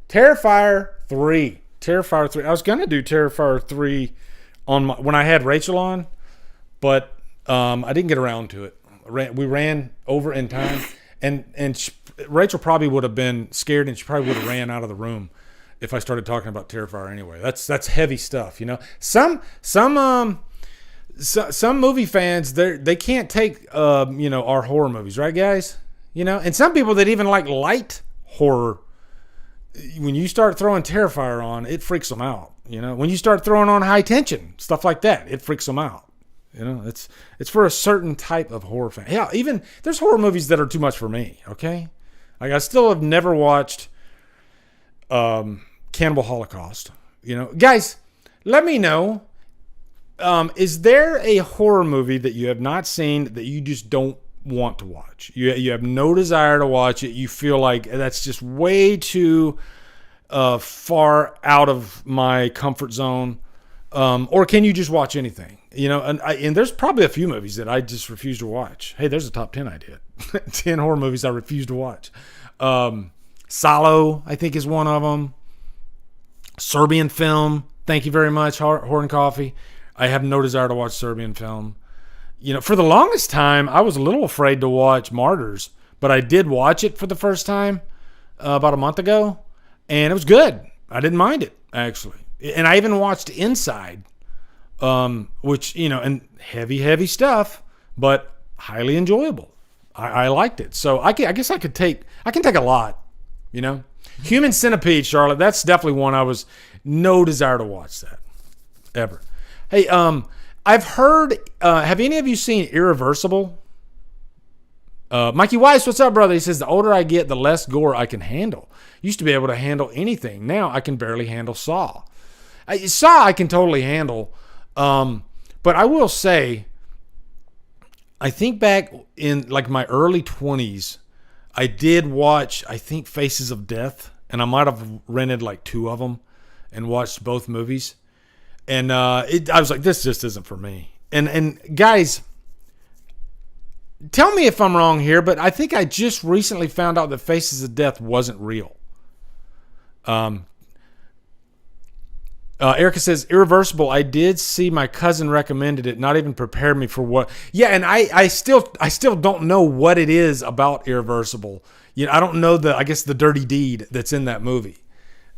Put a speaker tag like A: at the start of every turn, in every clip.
A: Terrifier 3. Terrifier 3. I was going to do Terrifier 3 when I had Rachel on, but I didn't get around to it. We ran over in time, and Rachel probably would have been scared, and she probably would have ran out of the room if I started talking about Terrifier anyway. That's heavy stuff, you know. Some movie fans, they can't take our horror movies, right, guys? You know, and some people that even like light horror, when you start throwing Terrifier on, it freaks them out. You know, when you start throwing on high tension stuff like that, it freaks them out. You know, it's for a certain type of horror fan. Yeah, even there's horror movies that are too much for me. Okay, like I still have never watched Cannibal Holocaust. You know, guys, let me know. Is there a horror movie that you have not seen that you just don't want to watch? You have no desire to watch it. You feel like that's just way too far out of my comfort zone. Or can you just watch anything? You know, and there's probably a few movies that I just refuse to watch. Hey, there's a top 10 idea. 10 horror movies I refuse to watch. Salo, I think, is one of them. Serbian Film. Thank you very much, Horror and Coffee. I have no desire to watch Serbian Film. You know, for the longest time, I was a little afraid to watch Martyrs, but I did watch it for the first time about a month ago, and it was good. I didn't mind it, actually. And I even watched Inside, which, you know, and heavy stuff, but highly enjoyable. I liked it. So I guess I can take a lot, you know. Human Centipede, Charlotte, that's definitely one I was no desire to watch that, ever. Hey, I've heard, have any of you seen Irreversible? Mikey Weiss, what's up, brother? He says, the older I get, the less gore I can handle. Used to be able to handle anything. Now I can barely handle Saw. Saw I can totally handle. But I will say, I think back in like my early 20s, I did watch, I think, Faces of Death. And I might have rented like 2 of them and watched both movies. And I was like, this just isn't for me. And guys, tell me if I'm wrong here, but I think I just recently found out that Faces of Death wasn't real. Erica says, Irreversible, I did see my cousin recommended it, not even prepared me for what. Yeah, and I still don't know what it is about Irreversible. You know, I don't know the dirty deed that's in that movie.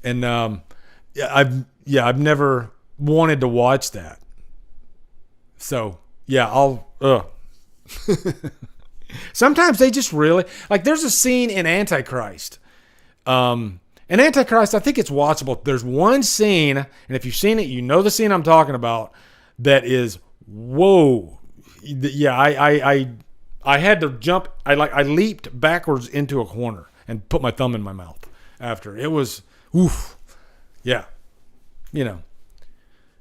A: And I've never wanted to watch that. So, yeah, sometimes they just really, like, there's a scene in Antichrist. In Antichrist, I think it's watchable. There's one scene, and if you've seen it, you know the scene I'm talking about, that is, whoa. Yeah, I had to jump. I leaped backwards into a corner and put my thumb in my mouth after. It was, oof. Yeah. You know.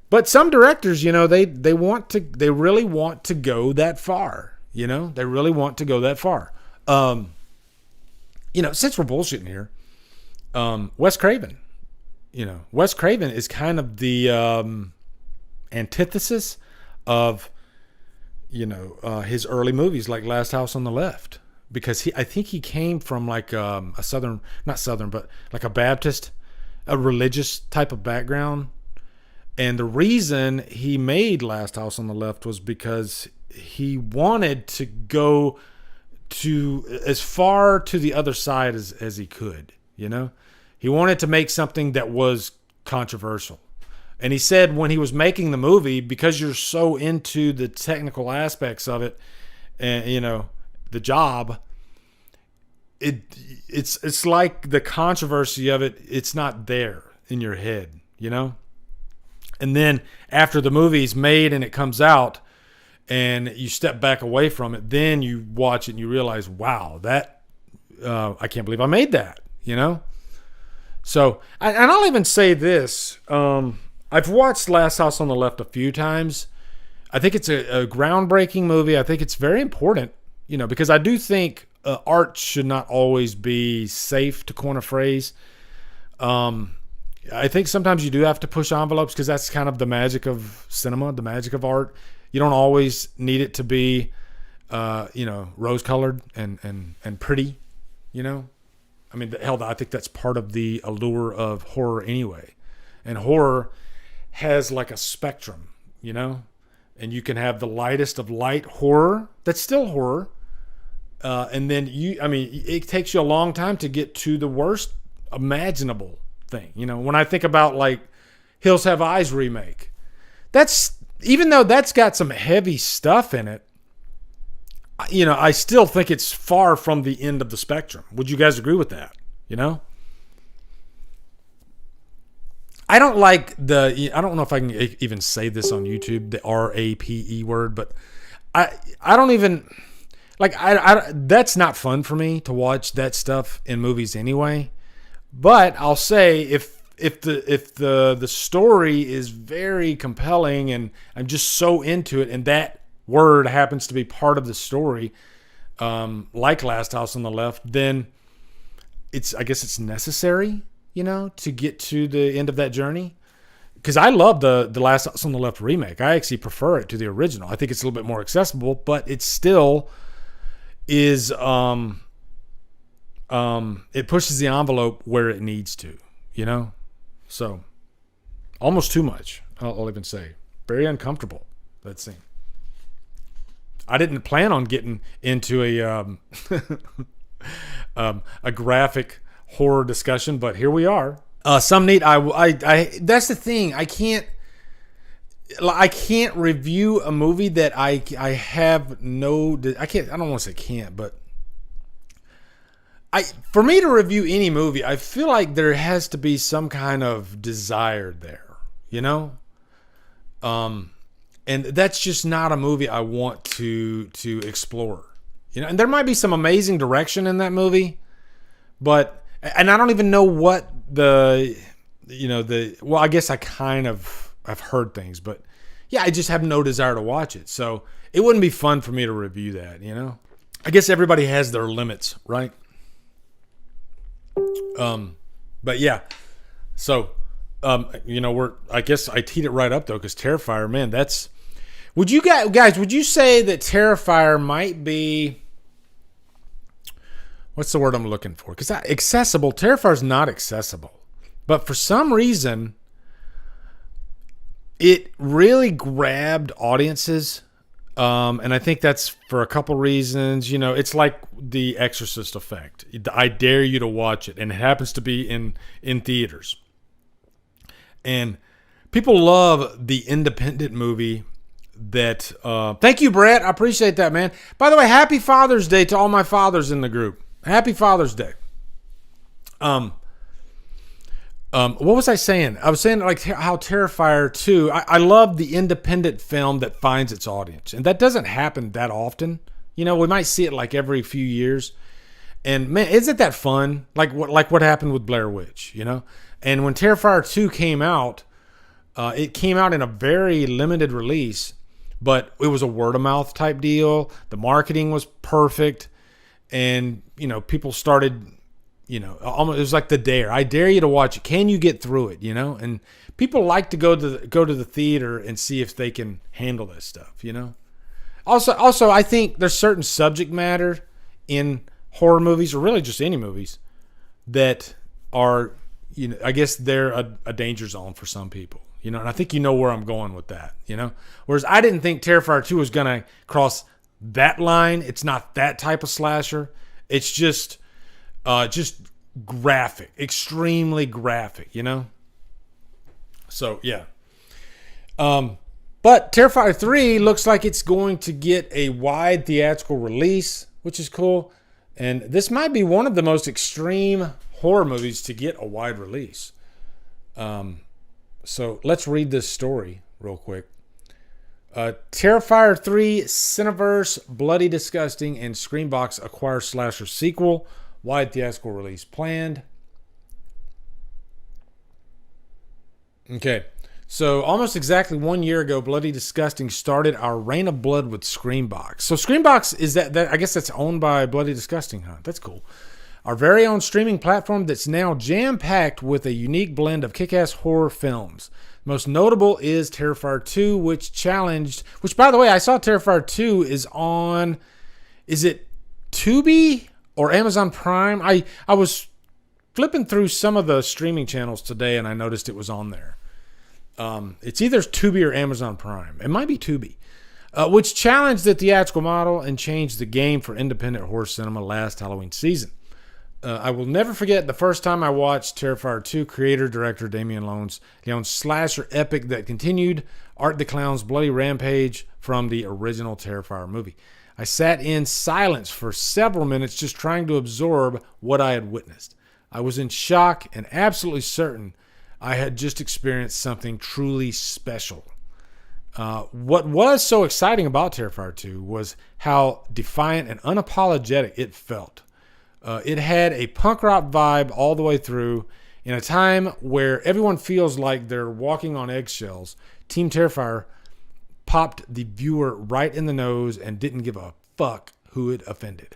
A: But some directors, you know, they really want to go that far. You know, they really want to go that far. You know, since we're bullshitting here, Wes Craven. You know, Wes Craven is kind of the antithesis of, you know, his early movies like Last House on the Left, because I think he came from like a Baptist, a religious type of background. And the reason he made Last House on the Left was because he wanted to go to as far to the other side as he could, you know? He wanted to make something that was controversial. And he said when he was making the movie, because you're so into the technical aspects of it and, you know, the job, it's like the controversy of it, it's not there in your head, you know? And then after the movie's made and it comes out and you step back away from it, then you watch it and you realize, wow, that I can't believe I made that, you know? So, and I'll even say this. I've watched Last House on the Left a few times. I think it's a groundbreaking movie. I think it's very important, you know, because I do think art should not always be safe, to coin a phrase. I think sometimes you do have to push envelopes because that's kind of the magic of cinema, the magic of art. You don't always need it to be, you know, rose-colored and pretty, you know. I mean, hell, I think that's part of the allure of horror anyway. And horror has like a spectrum, you know? And you can have the lightest of light horror that's still horror. And then it takes you a long time to get to the worst imaginable thing. You know, when I think about like Hills Have Eyes remake, even though that's got some heavy stuff in it, you know, I still think it's far from the end of the spectrum. Would you guys agree with that? You know? I don't know if I can even say this on YouTube, the RAPE word, but I don't even, like, that's not fun for me to watch that stuff in movies anyway. But I'll say if the story is very compelling and I'm just so into it, and that word happens to be part of the story, like Last House on the Left, then I guess it's necessary, you know, to get to the end of that journey. Because I love the Last House on the Left remake. I actually prefer it to the original. I think it's a little bit more accessible, but it still is, it pushes the envelope where it needs to, you know? So, almost too much, I'll even say. Very uncomfortable, that scene. I didn't plan on getting into a graphic horror discussion, but here we are. Some neat. I that's the thing. I can't review a movie that I have no. I can't. I don't want to say can't, but for me to review any movie, I feel like there has to be some kind of desire there, you know. And that's just not a movie I want to explore, you know. And there might be some amazing direction in that movie, but I don't even know what well, I guess I've heard things, but yeah, I just have no desire to watch it. So it wouldn't be fun for me to review that, you know. I guess everybody has their limits, right? But yeah, so you know, I guess I teed it right up though, because Terrifier, man, would you say that Terrifier might be, what's the word I'm looking for? Because accessible, Terrifier's not accessible. But for some reason, it really grabbed audiences. And I think that's for a couple reasons. You know, it's like the Exorcist effect. I dare you to watch it. And it happens to be in theaters. And people love the independent movie that... thank you, Brett. I appreciate that, man. By the way, happy Father's Day to all my fathers in the group. Happy Father's Day. What was I saying? I was saying like how Terrifier 2, I love the independent film that finds its audience. And that doesn't happen that often. You know, we might see it like every few years. And man, isn't that fun? Like what happened with Blair Witch, you know? And when Terrifier 2 came out, it came out in a very limited release, but it was a word of mouth type deal. The marketing was perfect. And, you know, people started, you know, almost, it was like the dare. I dare you to watch it. Can you get through it? You know, and people like to go to the theater and see if they can handle this stuff. You know, also, I think there's certain subject matter in horror movies, or really just any movies, that are, you know, I guess they're a danger zone for some people. You know, and I think you know where I'm going with that. You know, whereas I didn't think Terrifier 2 was gonna cross that line. It's not that type of slasher. It's just graphic, extremely graphic, you know? So, yeah. But Terrifier 3 looks like it's going to get a wide theatrical release, which is cool. And this might be one of the most extreme horror movies to get a wide release. So let's read this story real quick. Terrifier 3, Cineverse, Bloody Disgusting, and Screambox acquire slasher sequel. Wide theatrical release planned. Okay, so almost exactly 1 year ago, Bloody Disgusting started our reign of blood with Screambox. So Screambox is that I guess that's owned by Bloody Disgusting, huh? That's cool. Our very own streaming platform that's now jam-packed with a unique blend of kick-ass horror films. Most notable is Terrifier 2, which by the way, I saw Terrifier 2 is on, is it Tubi or Amazon Prime? I was flipping through some of the streaming channels today, and I noticed it was on there. It's either Tubi or Amazon Prime. It might be Tubi, which challenged the theatrical model and changed the game for independent horror cinema last Halloween season. I will never forget the first time I watched Terrifier 2, creator-director Damian Leone's slasher epic that continued Art the Clown's bloody rampage from the original Terrifier movie. I sat in silence for several minutes just trying to absorb what I had witnessed. I was in shock and absolutely certain I had just experienced something truly special. What was so exciting about Terrifier 2 was how defiant and unapologetic it felt. It had a punk rock vibe all the way through. In a time where everyone feels like they're walking on eggshells, Team Terrifier popped the viewer right in the nose and didn't give a fuck who it offended.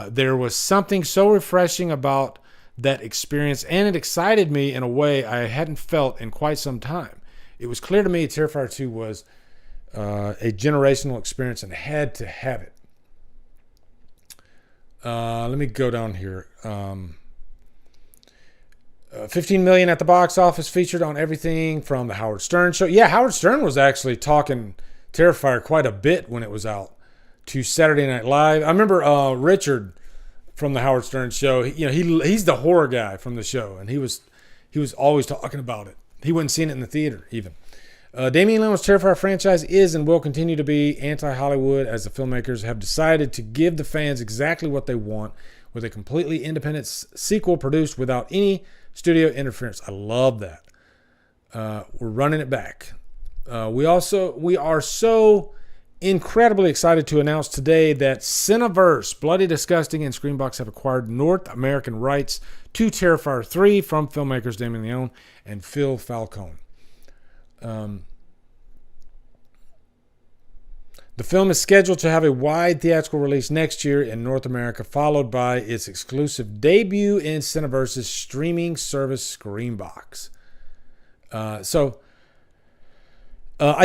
A: There was something so refreshing about that experience, and it excited me in a way I hadn't felt in quite some time. It was clear to me Terrifier 2 was a generational experience and had to have it. Let me go down here. 15 million at the box office, featured on everything from the Howard Stern show. Yeah, Howard Stern was actually talking Terrifier quite a bit when it was out to Saturday Night Live. I remember Richard from the Howard Stern show. He's the horror guy from the show, and he was always talking about it. He wasn't seeing it in the theater even. Damian Leone's Terrifier franchise is and will continue to be anti-Hollywood, as the filmmakers have decided to give the fans exactly what they want with a completely independent sequel produced without any studio interference. I love that. We're running it back. We are so incredibly excited to announce today that Cineverse, Bloody Disgusting, and Screambox have acquired North American rights to Terrifier 3 from filmmakers Damian Leone and Phil Falcone. The film is scheduled to have a wide theatrical release next year in North America, followed by its exclusive debut in Cineverse's streaming service Screambox. I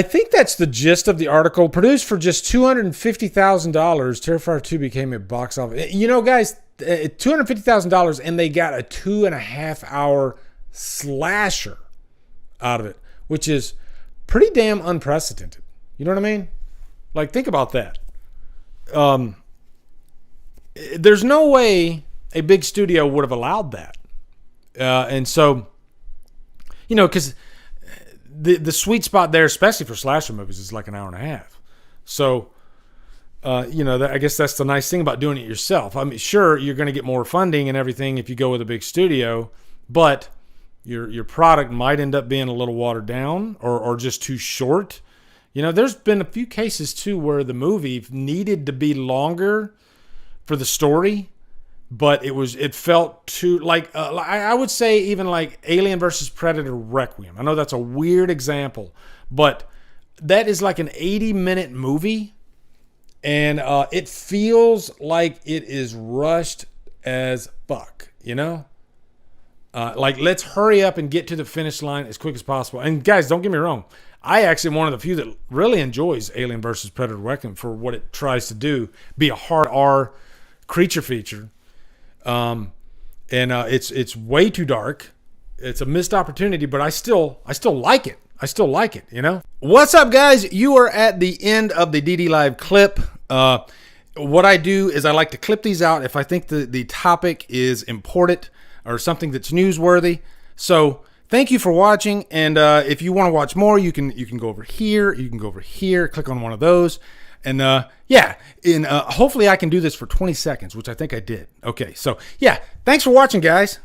A: think that's the gist of the article. Produced for just $250,000, Terrifier 2 became a box office. You know, guys, $250,000, and they got a 2.5-hour slasher out of it, which is pretty damn unprecedented. You know what I mean? Like, think about that. There's no way a big studio would have allowed that. And so, because the sweet spot there, especially for slasher movies, is like an hour and a half. So, I guess that's the nice thing about doing it yourself. I mean, sure, you're going to get more funding and everything if you go with a big studio, but your product might end up being a little watered down or just too short. There's been a few cases too where the movie needed to be longer for the story, but it felt too like I would say even like Alien versus Predator Requiem. I know that's a weird example, but that is like an 80-minute movie, and it feels like it is rushed as fuck. Like, let's hurry up and get to the finish line as quick as possible. And guys, don't get me wrong. I actually am one of the few that really enjoys Alien vs. Predator Requiem for what it tries to do, be a hard R creature feature. It's way too dark. It's a missed opportunity, but I still like it. I still like it, What's up, guys? You are at the end of the DDLive clip. What I do is I like to clip these out if I think the topic is important or something that's newsworthy. So thank you for watching, and if you want to watch more, you can go over here. You can go over here, click on one of those, and hopefully I can do this for 20 seconds, which I think I did. Okay, so yeah, thanks for watching, guys.